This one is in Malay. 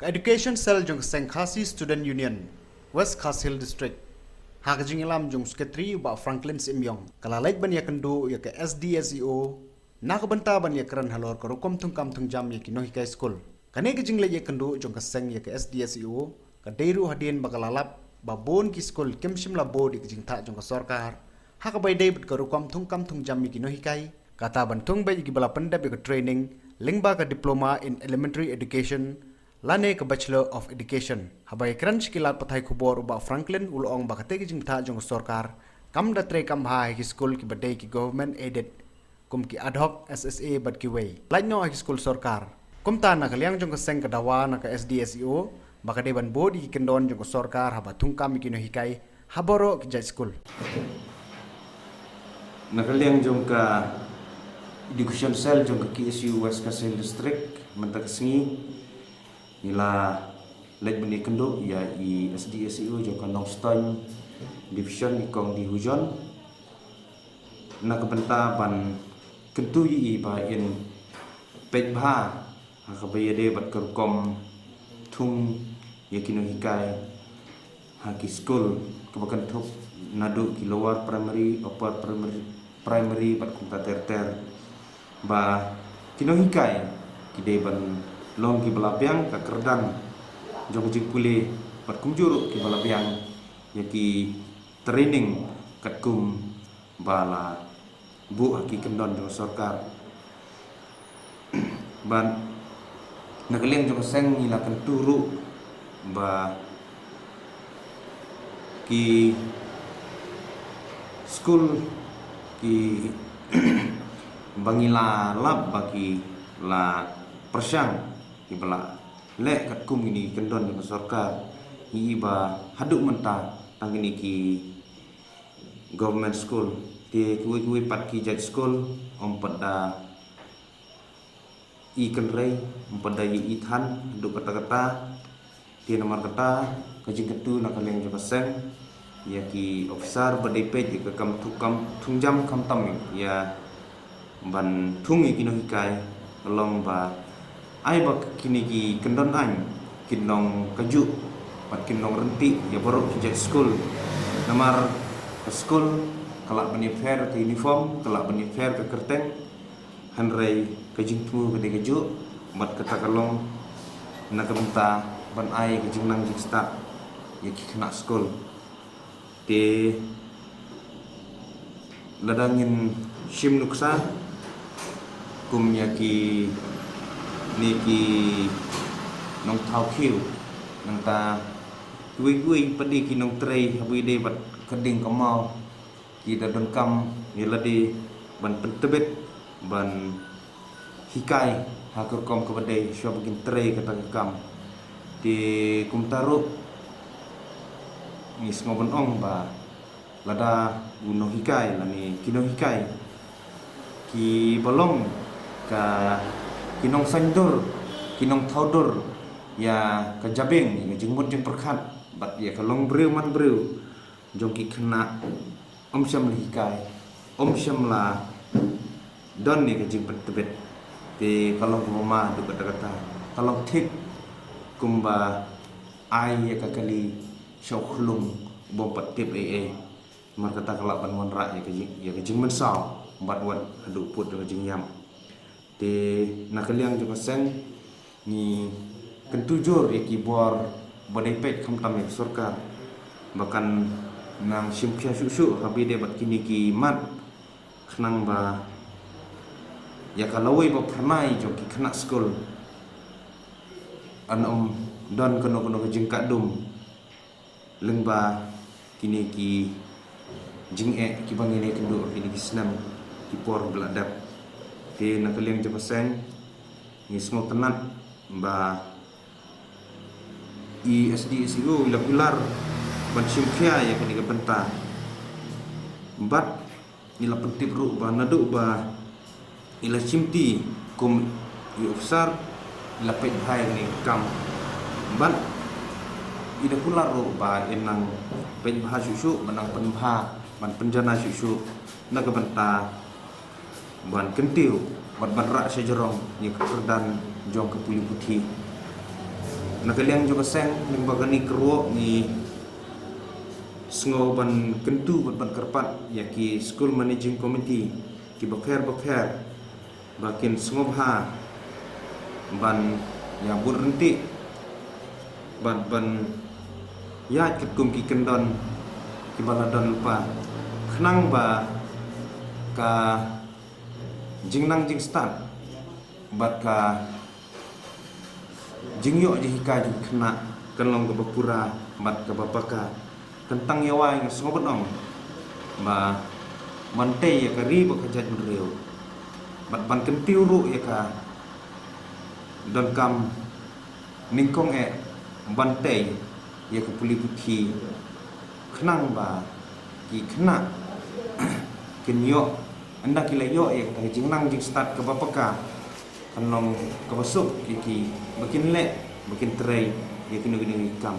Education Cell jong Sengkhasi Student Union, West Khas Hill District. Hak jingilam jong Secretary ba Franklin Simyong. Kalalait ban ya kendo ya ke SDSEO. Nak benta ban ya keren halor ko rukom tungkam tungjam ya kinohi ka school. Kane ke jingle ya kendo jong ka seng ya ke SDSEO. Ka deiru hadien bakalalap ba bon ki school kimshim la bod ik jingta jong ka sorkar. Hak bay David ko rukom tungkam tungjam ya kinohi kai. Kata bantung bay gibala pendap ya training. Lingba ka diploma in elementary education. Lane ke Bachelor of Education. Habai kran skilat pathai khubor ba Franklin ulong ba kate jing tha jong sorkar. Kam da tre kam ha ki school ki badai ki government aided. Kum ki ad hoc SSA bad ki way. Lain no ki school sorkar. Kum ta na kalyang jong seng ka dawa na ka SDSEO ba kade ban bodi ki kendon jong sorkar haba thungkam ki no hikai haboro ki jai school. Na kalyang jong ka education cell jong ka KSU West Khas Hill District mentak sengi nila led beni kendo ya i SDSEO jo kanong stone division ni kong di hujon na kebenta ban kentu i ba in pej bha ka bayade bat kerkom thung yakino hikai haki school kebakan thuk nadu ki lower primary upper primary bat kumta ter ba kino hikai kide ban long ki balapiang ka kerdan jong jik pule pat kumjuru ki balapiang yaki training kat kum bala bu ki kendon jong sorkar ban nakaleng jong seng ila kan turu ba ki school ki bangila lab bagi la persyang ibala le kat kum ini kendon di sorkar iba haduk menta tang ini ki government school ti kuwi pat ki judge school pada i kenrei pada i than haduk kata-kata ti nomor kata kajing ketu nak kaleng jaka seng ya ki officer badai pej ke kam tungjam kam tam ya ban thungi kino hikai long ba ai bak kini ki kendon an kinong kaju pat kinong renti ya baru kijak school namar ke school kalak bani fair ke uniform kalak bani fair ke kerteng hanrei kajing tu ke kaju mat kata kalong nak benta ban ai kajing nang jik start ya ki kena school te ladangin sim nuksa kum ya ki niki nong thau khiu nang ta gui padi ki nong trei habui de bat keding kamau ki da don kam yeladi ban pentebet ban hikai hakur kom ke badai syo begin trei kata kam di kumtaru ni ngobon ong ba lada gunung hikai lani kino hikai ki bolong ka kinong sandur kinong thaudor ya kajabeng jengmut jeng perkhat bat ya kalong breu man breu jong ki kena syam likai syam la don ni ka jing tebet te kalong rumah tu kata-kata kalong thik kumba ai ya kakali syokhlung bom pat tip mar kata kalak ban mon ra ya ka jing mensau bat wan adu put ka jing yam te nakaliang juga seng ni kentujur iki bor bodai pek kam tam sorkar bahkan nang simpia susu habi de bat kini ki mat khnang ba ya kalawai ba pernai jo ki kena school an don kono ke jingkat dum lengba kini ki jing ki bangine kendu kini ki senam ki por beladap ti nakaliang japa seng ni semua tenat ba SDSEO ila pilar ban simkia ya kini kebenta bat ila pentip ru ba nadu ba ila simti kum i officer ila pej hai ni kam bat ida pilar ru ba enang pej bah susu menang penbha ban penjana susu na kebenta ban kentiu bat rak sejerong ni kerdan jong ke puli putih nakaliang juga seng ning bagani kruo ni sengoban kentu ban kerpat ya ki school managing committee ki bakher bakin sengobha ban ya burenti ban ya kitkum ki kendon ki baladon lupa khnang ba ka jingnang jing start bat ka jingyo ji hika ji khna kanlong ka bapura bat ka bapaka kentang yawa yang sengobot ong ba mante ya kari ba ka jat reu bat ban kentiu ru ya ka don kam ningkong bante ya ka puli puthi khnang ba ki khna kinyo anda kilayo ya ka jingnang jing start ka bapaka kanlong ka basuk ki bakin le bakin tray ya kini kam